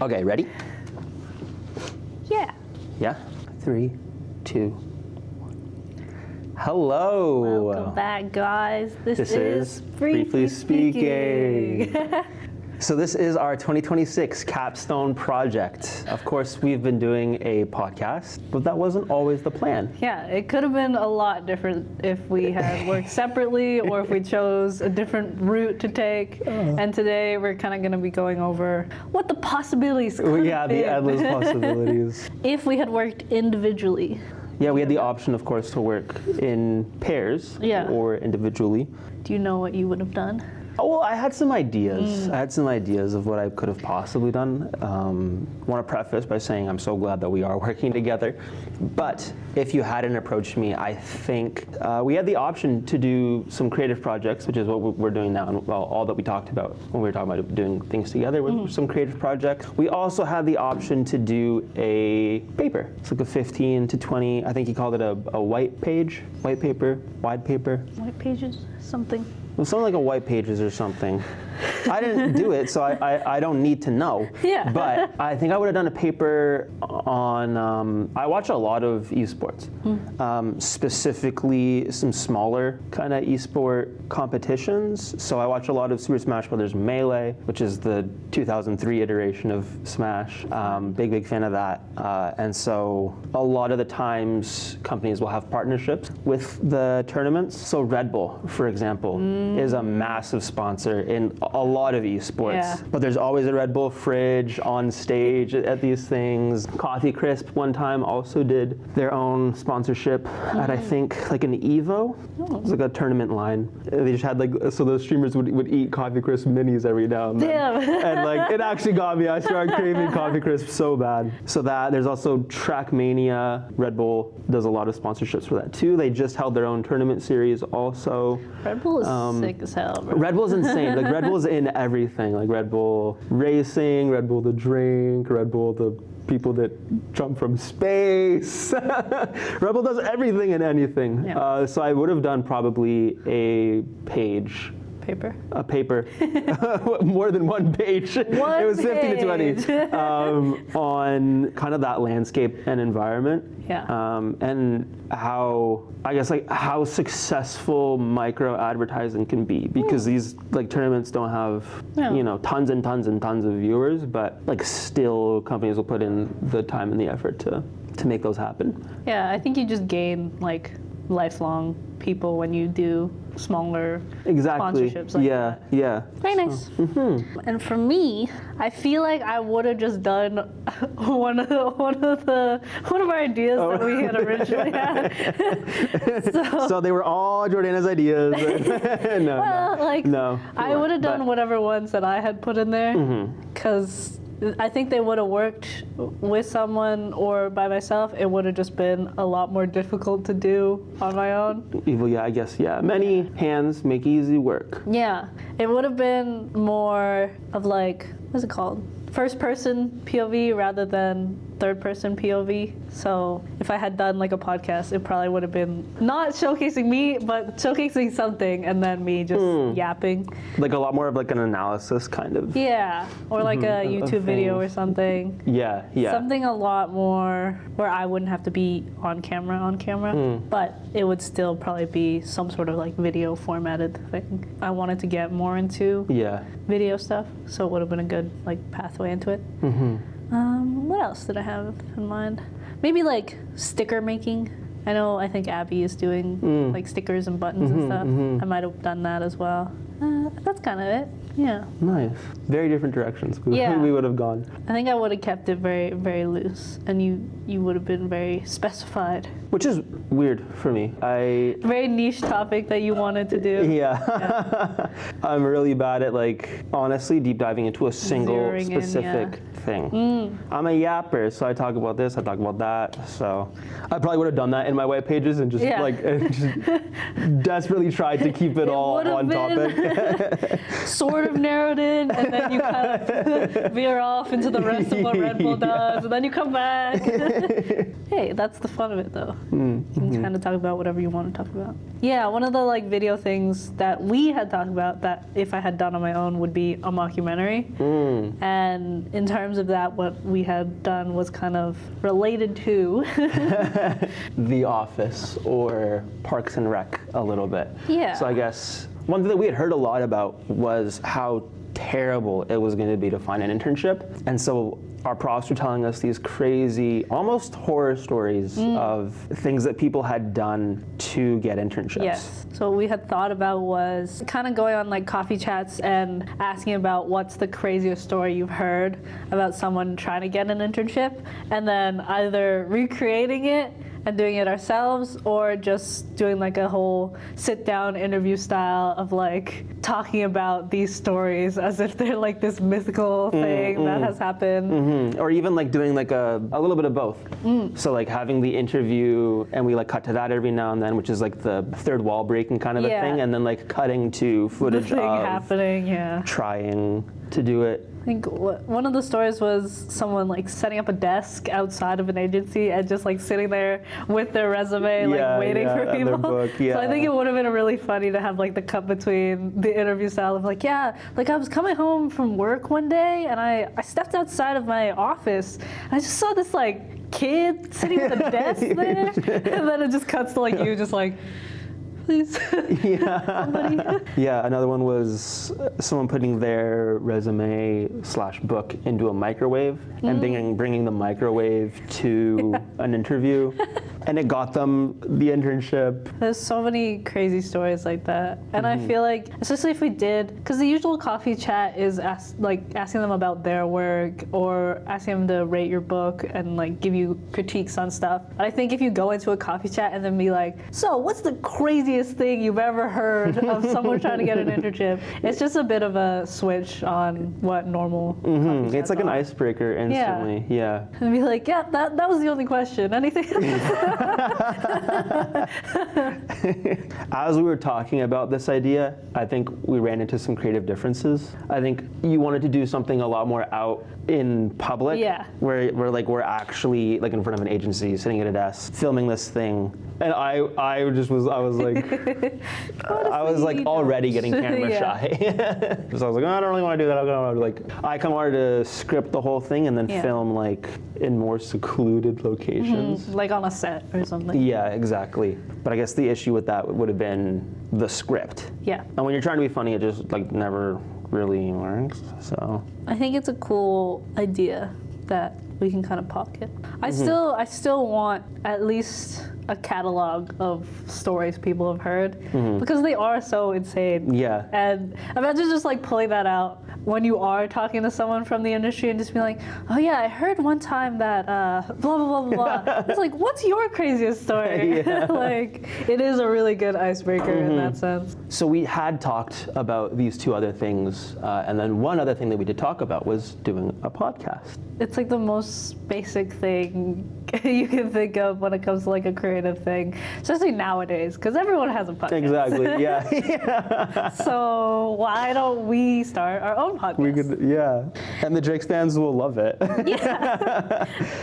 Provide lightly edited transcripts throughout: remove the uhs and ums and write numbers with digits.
Okay, ready? Yeah. Yeah? 3, 2, 1. Hello. Welcome back, guys. This is Briefly Speaking. So this is our 2026 capstone project. Of course, we've been doing a podcast, but that wasn't always the plan. Yeah, it could have been a lot different if we had worked separately or if we chose a different route to take. And today we're kind of going to be going over what the possibilities could Yeah, be the endless possibilities. if we had worked individually. Yeah, we had the option, of course, to work in pairs or individually. Do you know what you would have done? Oh, well, I had some ideas. I had some ideas of what I could have possibly done. Want to preface by saying I'm so glad that we are working together. But if you hadn't approached me, I think we had the option to do some creative projects, which is what we're doing now, and well, all that we talked about when we were talking about doing things together with some creative projects. We also had the option to do a paper. It's like a 15 to 20, I think he called it a white paper, wide paper. White pages, something. It was something like a white pages or something. I didn't do it, so I don't need to know. Yeah. But I think I would have done a paper on, I watch a lot of esports, specifically some smaller kind of esport competitions. So I watch a lot of Super Smash Bros. Melee, which is the 2003 iteration of Smash. Big fan of that. And so a lot of the times companies will have partnerships with the tournaments. So Red Bull, for example, is a massive sponsor in a lot of esports. Yeah. But there's always a Red Bull fridge on stage at these things. Coffee Crisp one time also did their own sponsorship at, I think, like an Evo. It was like a tournament line. They just had like, so those streamers would eat Coffee Crisp minis every now and then. Damn. And like, it actually got me. I started craving Coffee Crisp so bad. So there's also Trackmania. Red Bull does a lot of sponsorships for that too. They just held their own tournament series also. Red Bull is sick as hell, bro. Red Bull's insane. Like Red Bull's in everything. Like Red Bull racing, Red Bull the drink, Red Bull the people that jump from space. Red Bull does everything and anything. Yeah. So I would have done probably a page. A paper, more than one page. It was 15 to 20 on kind of that landscape and environment. Yeah. And how, I guess, like how successful micro advertising can be, because these like tournaments don't have, you know, tons and tons and tons of viewers, but like still companies will put in the time and the effort to make those happen. Yeah, I think you just gain like lifelong people when you do smaller sponsorships like that. Yeah. Very nice. And for me, I feel like I would have just done one of our ideas that we had originally had. So they were all Jordana's ideas. No. I would have done whatever ones that I had put in there, because I think they would have worked with someone or by myself. It would have just been a lot more difficult to do on my own. Yeah, I guess, yeah. Many hands make easy work. Yeah, it would have been more of like, what's it called? First person POV rather than third person POV. So if I had done like a podcast, it probably would have been not showcasing me, but showcasing something and then me just yapping. Like a lot more of like an analysis kind of. Yeah, or like a YouTube video or something. Yeah. Something a lot more where I wouldn't have to be on camera, but it would still probably be some sort of like video formatted thing. I wanted to get more into video stuff, so it would have been a good like pathway into it. What else did I have in mind? Maybe like sticker making. I think Abby is doing like stickers and buttons and stuff. I might have done that as well. That's kind of it. Yeah. Nice. Very different directions we would have gone. I think I would have kept it very, very loose, and you would have been very specified. Which is weird for me. Very niche topic that you wanted to do. Yeah. I'm really bad at like honestly deep diving into a single Zeroing specific thing. I'm a yapper, so I talk about this, I talk about that. So I probably would have done that in my white pages and just just desperately tried to keep it all on topic. sort of narrowed in, and then you kind of veer off into the rest of what Red Bull does, and then you come back. Hey, that's the fun of it, though. You can kind of talk about whatever you want to talk about. Yeah, one of the like video things that we had talked about that if I had done on my own would be a mockumentary. And in terms of that, what we had done was kind of related to The Office or Parks and Rec a little bit. Yeah. So I guess one thing that we had heard a lot about was how terrible it was going to be to find an internship. And so our profs were telling us these crazy, almost horror stories of things that people had done to get internships. Yes. So what we had thought about was kind of going on like coffee chats and asking about what's the craziest story you've heard about someone trying to get an internship, and then either recreating it and doing it ourselves, or just doing like a whole sit-down interview style of like talking about these stories as if they're like this mythical thing that has happened. Or even like doing like a little bit of both. So like having the interview and we like cut to that every now and then, which is like the third wall breaking kind of a thing, and then like cutting to footage The thing of happening, trying to do it. I think one of the stories was someone like setting up a desk outside of an agency and just like sitting there with their resume, like waiting for and people. their book, So I think it would have been really funny to have like the cut between the interview style of like, like I was coming home from work one day and I stepped outside of my office and I just saw this like kid sitting at a desk there, and then it just cuts to like you just like, please. Another one was someone putting their resume/book into a microwave and bringing the microwave to an interview, and it got them the internship. There's so many crazy stories like that, and I feel like, especially if we did, because the usual coffee chat is asking them about their work or asking them to rate your book and like give you critiques on stuff. But I think if you go into a coffee chat and then be like, so what's the craziest thing you've ever heard of someone trying to get an internship, it's just a bit of a switch on what normal coffee chats It's like an are. icebreaker instantly. Yeah. And be like, that was the only question. Anything else? As we were talking about this idea, I think we ran into some creative differences. I think you wanted to do something a lot more out in public, where we're actually like in front of an agency, sitting at a desk, filming this thing. And I was like already getting camera shy. So I was like, I don't really want to do that. I kind of wanted to script the whole thing and then film like in more secluded locations. Like on a set or something. Yeah, exactly. But I guess the issue with that would have been the script. Yeah. And when you're trying to be funny, it just like never really works. So I think it's a cool idea that we can kind of pocket. I still want at least a catalog of stories people have heard because they are so insane. Yeah. And imagine just like pulling that out when you are talking to someone from the industry and just being like, oh yeah, I heard one time that blah, blah, blah, blah. It's like, what's your craziest story? Like, it is a really good icebreaker in that sense. So we had talked about these two other things, and then one other thing that we did talk about was doing a podcast. It's like the most basic thing you can think of when it comes to like a creative thing, especially nowadays, because everyone has a podcast. Exactly, yeah. So why don't we start our own podcast? We could, and the Drake stands will love it.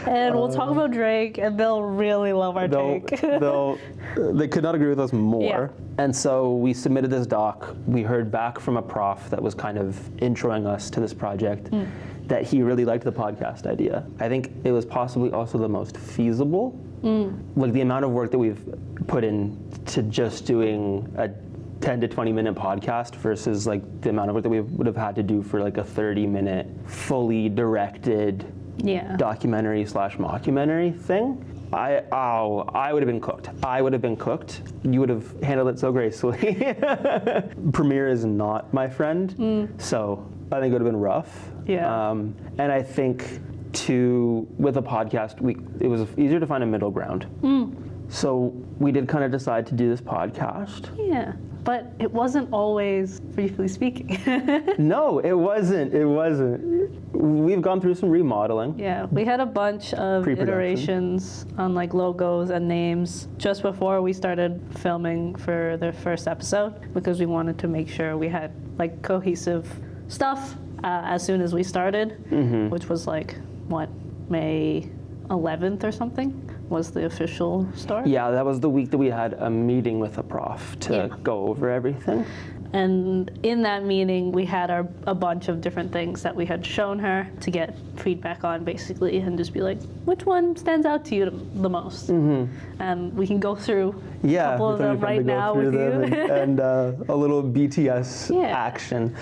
And we'll talk about Drake, and they'll really love our take. They could not agree with us more. And so we submitted this doc. We heard back from a prof that was kind of introing us to this project that he really liked the podcast idea. I think it was possibly also the most feasible. Like the amount of work that we've put in to just doing a 10 to 20 minute podcast versus like the amount of work that we would have had to do for like a 30-minute fully directed documentary/mockumentary thing. I would have been cooked. You would have handled it so gracefully. Premiere is not my friend, so I think it would have been rough. And I think with a podcast, it was easier to find a middle ground. So we did kind of decide to do this podcast. Yeah. But it wasn't always briefly speaking. No, it wasn't. We've gone through some remodeling. Yeah, we had a bunch of iterations on like logos and names just before we started filming for the first episode, because we wanted to make sure we had like cohesive stuff as soon as we started, which was like, what, May 11th or something? Was the official start. Yeah, that was the week that we had a meeting with a prof to go over everything. And in that meeting, we had a bunch of different things that we had shown her to get feedback on, basically, and just be like, which one stands out to you the most? And we can go through a couple of them right now with you. and a little BTS action.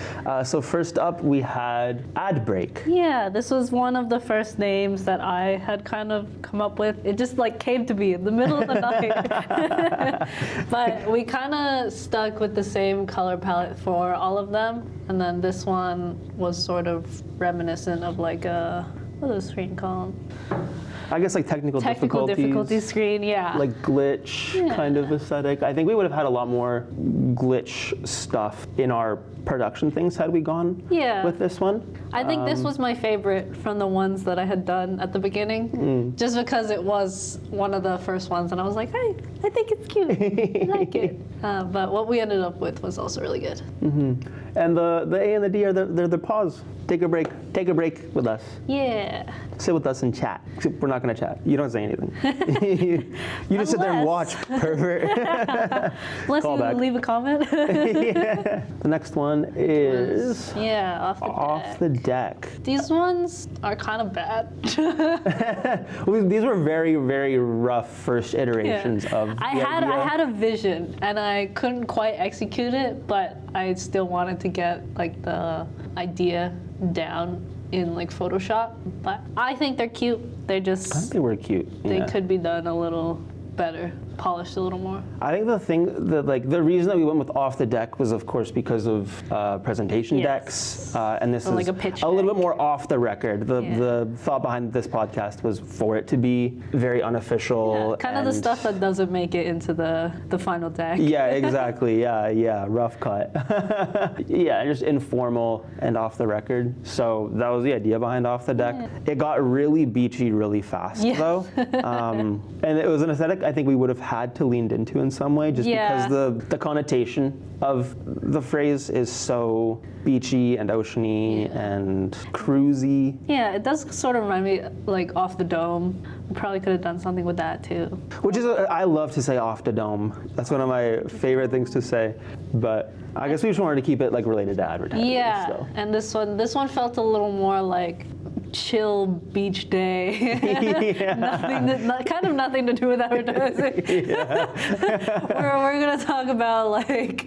So first up, we had ad break. Yeah, this was one of the first names that I had kind of come up with. It just like came to me in the middle of the night. But we kind of stuck with the same color palette for all of them. And then this one was sort of reminiscent of like what is the screen called? I guess like technical difficulty screen, yeah. Like glitch kind of aesthetic. I think we would have had a lot more glitch stuff in our production things had we gone with this one. I think this was my favorite from the ones that I had done at the beginning, just because it was one of the first ones, and I was like, hey, I think it's cute. I like it. But what we ended up with was also really good. And the A and the D are the pause. Take a break with us. Yeah. Sit with us and chat. We're not going to chat. You don't say anything. you just sit there and watch, pervert. Unless you leave a comment. The next one is off the deck. These ones are kind of bad. These were very, very rough first iterations of I had a vision and I couldn't quite execute it, but I still wanted to get like the idea down in like Photoshop. But I think they're cute. They're just, I think they were cute. They could be done a little better, polished a little more. I think the reason that we went with off the deck was of course because of presentation decks, and this is like a little bit more off the record. The thought behind this podcast was for it to be very unofficial. Kind of the stuff that doesn't make it into the final deck. Yeah, exactly. Rough cut. Just informal and off the record. So that was the idea behind off the deck. It got really beachy really fast though, and it was an aesthetic I think we would have had to leaned into in some way, just because the connotation of the phrase is so beachy and oceany and cruisy. Yeah, it does sort of remind me like Off the Dome. We probably could have done something with that too. Which is, I love to say off the dome. That's one of my favorite things to say. But I guess we just wanted to keep it like related to advertising. Yeah, so. And this one felt a little more like chill beach day. Nothing to do with advertising. We're gonna talk about like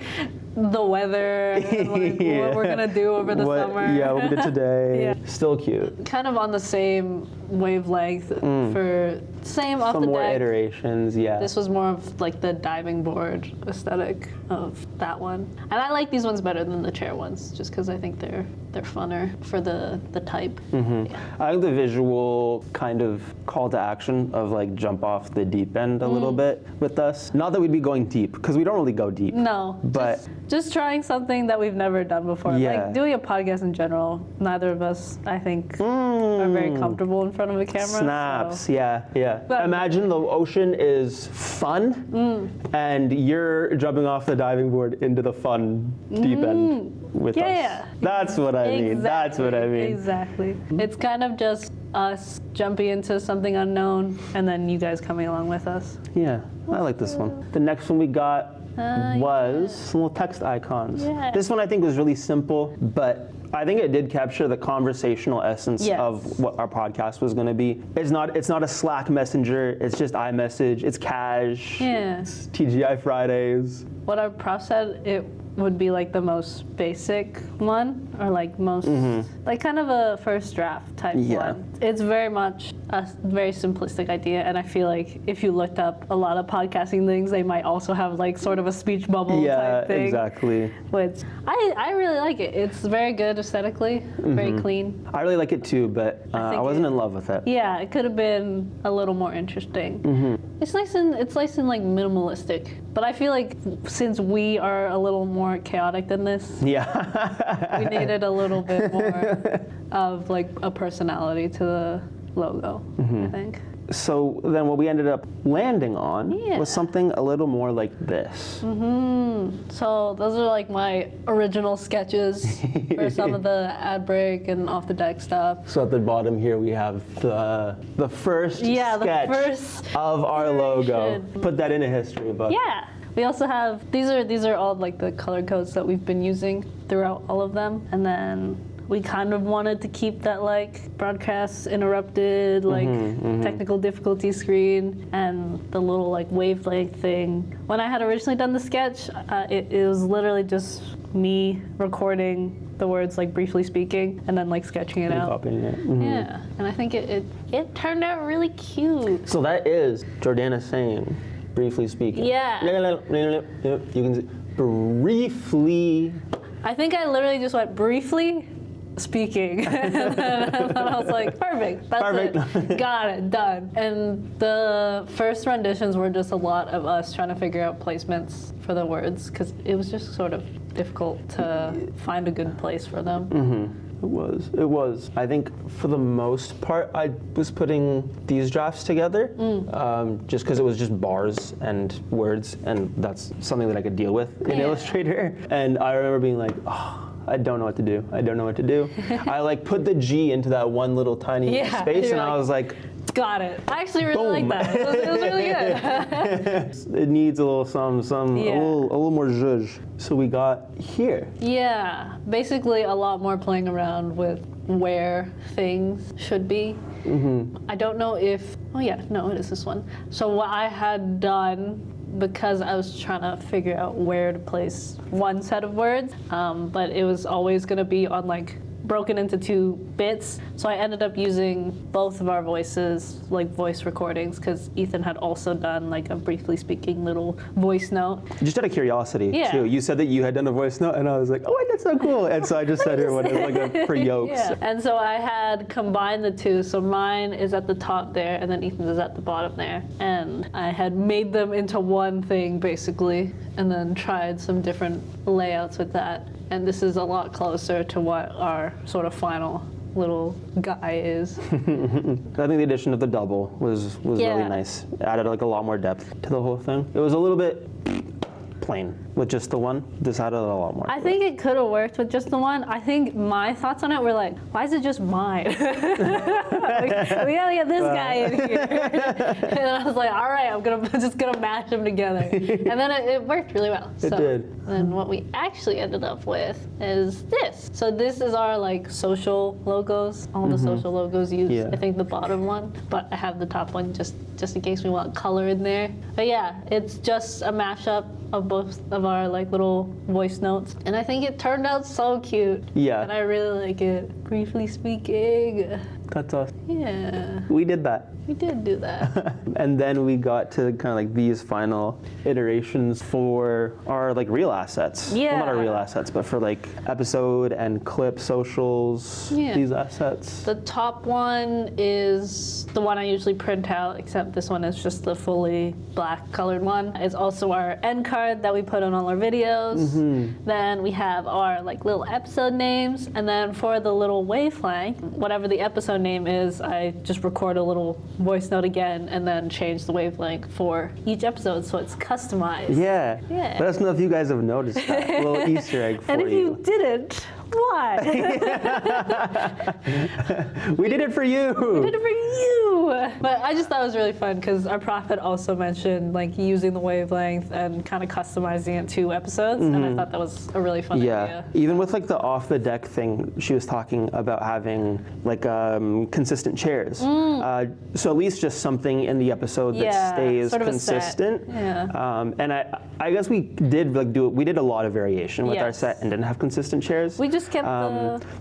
the weather and like what we're gonna do over the summer. Yeah, what we did today. Still cute. Kind of on the same wavelength for same off the deck. Some more iterations, This was more of like the diving board aesthetic of that one. And I like these ones better than the chair ones, just because I think they're funner for the type. I think the visual kind of call to action of like jump off the deep end a little bit with us. Not that we'd be going deep, because we don't really go deep. No, but just trying something that we've never done before. Like doing a podcast in general, neither of us, I think, are very comfortable in front of a camera. Snaps, so. But imagine the ocean is fun, and you're jumping off the diving board into the fun deep end with us. That's what I mean. That's what I mean. Exactly. It's kind of just us jumping into something unknown, and then you guys coming along with us. Yeah, I like this one. The next one we got was some little text icons. This one I think was really simple, but I think it did capture the conversational essence of what our podcast was going to be. It's not a Slack messenger. It's just iMessage. It's cash. It's TGI Fridays. What our prof said, it would be like the most basic one, or like most like kind of a first draft type one. It's very much a very simplistic idea, and I feel like if you looked up a lot of podcasting things, they might also have like sort of a speech bubble type thing. Exactly. Which I really like it. It's very good aesthetically, very clean. I really like it too, but I wasn't in love with it. Yeah, it could have been a little more interesting. It's nice and like minimalistic, but I feel like since we are a little more chaotic than this, we needed a little bit more of like a personality to the logo, I think. So then what we ended up landing on was something a little more like this. So those are like my original sketches for some of the ad break and off the deck stuff. So at the bottom here we have the first sketch of our logo. Put that in a history book. Yeah. We also have, these are all like the color codes that we've been using throughout all of them. And then we kind of wanted to keep that like broadcast interrupted, like technical difficulty screen, and the little like wavelength thing. When I had originally done the sketch, it was literally just me recording the words like briefly speaking and then like sketching it out. Copying it. Yeah, and I think it turned out really cute. So that is Jordana saying, briefly speaking. Yeah. You can see, briefly. I think I literally just went briefly speaking. and then I was like, perfect. That's it. Got it. Done. And the first renditions were just a lot of us trying to figure out placements for the words, because it was just sort of difficult to find a good place for them. It was. I think for the most part, I was putting these drafts together just because it was just bars and words, and that's something that I could deal with in Illustrator. And I remember being like, oh, I don't know what to do. I don't know what to do. I like put the G into that one little tiny space, and I was like, got it. I actually really like that. It was really good. It needs a little a little more zhuzh. So we got here. Yeah, basically a lot more playing around with where things should be. I don't know if, it is this one. So what I had done, because I was trying to figure out where to place one set of words, but it was always going to be on like broken into 2 bits. So I ended up using both of our voices, like voice recordings, because Ethan had also done like a briefly speaking little voice note. Just out of curiosity, too. You said that you had done a voice note, and I was like, oh, that's so cool. And so I just said it like for yokes. And so I had combined the 2. So mine is at the top there, and then Ethan's is at the bottom there. And I had made them into one thing, basically, and then tried some different layouts with that. And this is a lot closer to what our sort of final little guy is. I think the addition of the double was really nice. It added like a lot more depth to the whole thing. It was a little bit plain with just the one. This added a lot more. I think it could have worked with just the one. I think my thoughts on it were like, why is it just mine? we gotta get this guy in here. And I was like, all right, I'm just gonna mash them together. And then it worked really well. It did. Then what we actually ended up with is this. So this is our like social logos. All the social logos use, I think, the bottom one, but I have the top one just in case we want color in there. But yeah, it's just a mashup of both of our like little voice notes, and I think it turned out so cute. Yeah. And I really like it. Briefly speaking. That's awesome. Yeah. We did that. We did do that. And then we got to kind of like these final iterations for our like real assets. Yeah. Well, not our real assets, but for like episode and clip socials, these assets. The top one is the one I usually print out, except this one is just the fully black colored one. It's also our end card that we put on all our videos. Then we have our like little episode names, and then for the little wavelength, whatever the episode name is, I just record a little voice note again and then change the wavelength for each episode so it's customized. Yeah. Let us know if you guys have noticed that little Easter egg for you. And if you didn't, Why? We did it for you. We did it for you. But I just thought it was really fun because our prophet also mentioned like using the wavelength and kind of customizing it to episodes, and I thought that was a really fun idea. Even with like the off the deck thing, she was talking about having like consistent chairs. So at least just something in the episode that stays sort of consistent. And I guess we did like we did a lot of variation with our set and didn't have consistent chairs. We just kept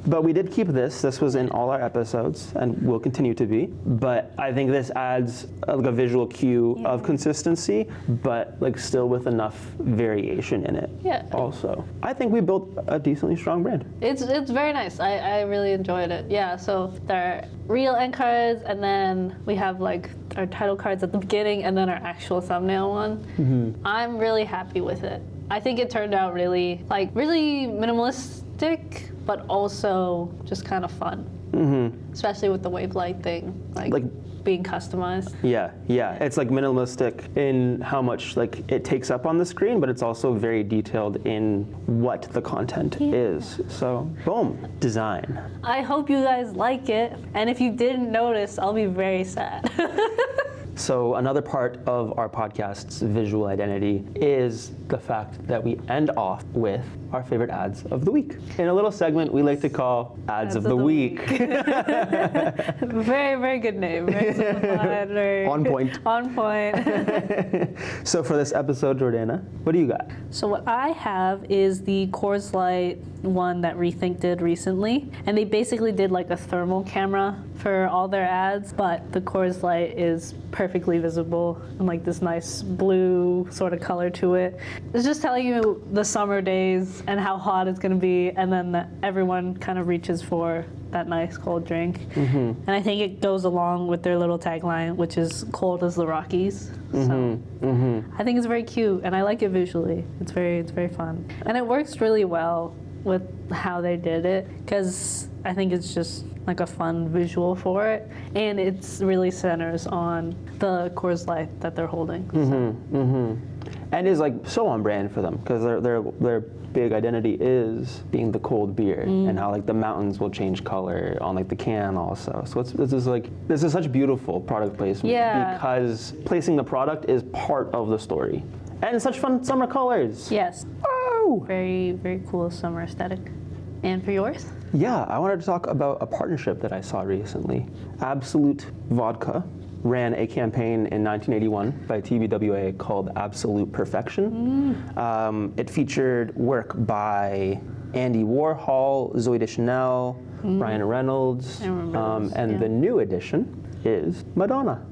but we did keep this. This was in all our episodes and will continue to be. But I think this adds like a visual cue of consistency, but like still with enough variation in it. Also, I think we built a decently strong brand. It's very nice. I really enjoyed it. Yeah. So there are real end cards, and then we have like our title cards at the beginning, and then our actual thumbnail one. I'm really happy with it. I think it turned out really minimalistic, but also just kind of fun. Especially with the wavelight thing, like being customized. Yeah. It's like minimalistic in how much like it takes up on the screen, but it's also very detailed in what the content is. So, boom, design. I hope you guys like it, and if you didn't notice, I'll be very sad. So another part of our podcast's visual identity is the fact that we end off with our favorite ads of the week. In a little segment we like to call Ads of the Week. Very, very good name. Very simplified, very on point. On point. So for this episode, Jordana, what do you got? So what I have is the Coors Light one that Rethink did recently. And they basically did like a thermal camera for all their ads, but the Coors Light is perfectly visible and like this nice blue sort of color to it. It's just telling you the summer days and how hot it's going to be, and then everyone kind of reaches for that nice cold drink. And I think it goes along with their little tagline, which is cold as the Rockies. So I think it's very cute, and I like it visually. It's very fun, and it works really well with how they did it, because I think it's just like a fun visual for it, and it's really centers on the Coors Light that they're holding. And is like so on brand for them, because their big identity is being the cold beer, and how like the mountains will change color on like the can also. So this is such beautiful product placement, because placing the product is part of the story, and such fun summer colors. Yes. Oh, very, very cool summer aesthetic. And for yours? Yeah, I wanted to talk about a partnership that I saw recently. Absolute Vodka ran a campaign in 1981 by TBWA called Absolute Perfection. It featured work by Andy Warhol, Zooey Deschanel, Ryan Reynolds, and the new addition is Madonna.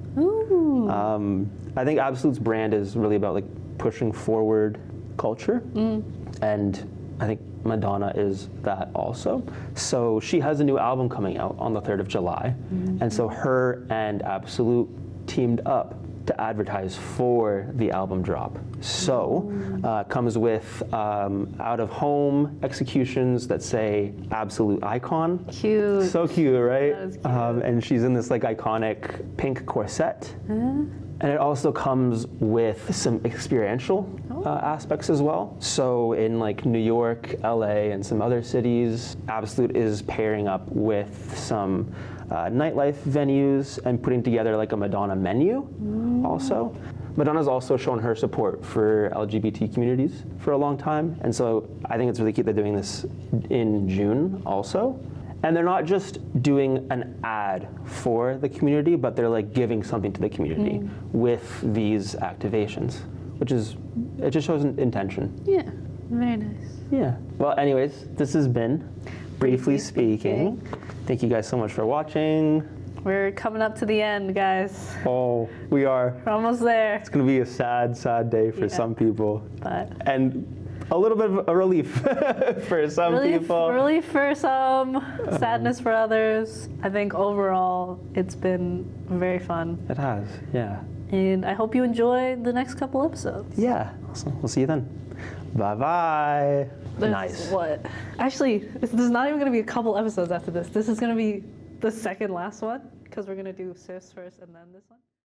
I think Absolute's brand is really about like pushing forward culture, and I think Madonna is that also. So she has a new album coming out on the 3rd of July. And so her and Absolute teamed up to advertise for the album drop. So comes with out-of-home executions that say Absolute Icon. Cute. So cute, right? That is cute. And she's in this like iconic pink corset. And it also comes with some experiential aspects as well. So in like New York, LA, and some other cities, Absolute is pairing up with some nightlife venues and putting together like a Madonna menu also. Madonna's also shown her support for LGBT communities for a long time. And so I think it's really cute they're doing this in June also. And they're not just doing an ad for the community, but they're like giving something to the community with these activations, it just shows an intention. Yeah, very nice. Yeah. Well, anyways, this has been Briefly Speaking. Thank you guys so much for watching. We're coming up to the end, guys. Oh, we are. We're almost there. It's gonna be a sad, sad day for some people. But and a little bit of a relief for some people. Relief for some, sadness for others. I think overall it's been very fun. It has, yeah. And I hope you enjoy the next couple episodes. Yeah, awesome. We'll see you then. Bye-bye. Nice. What? Actually, there's not even going to be a couple episodes after this. This is going to be the second last one, because we're going to do Sis first and then this one.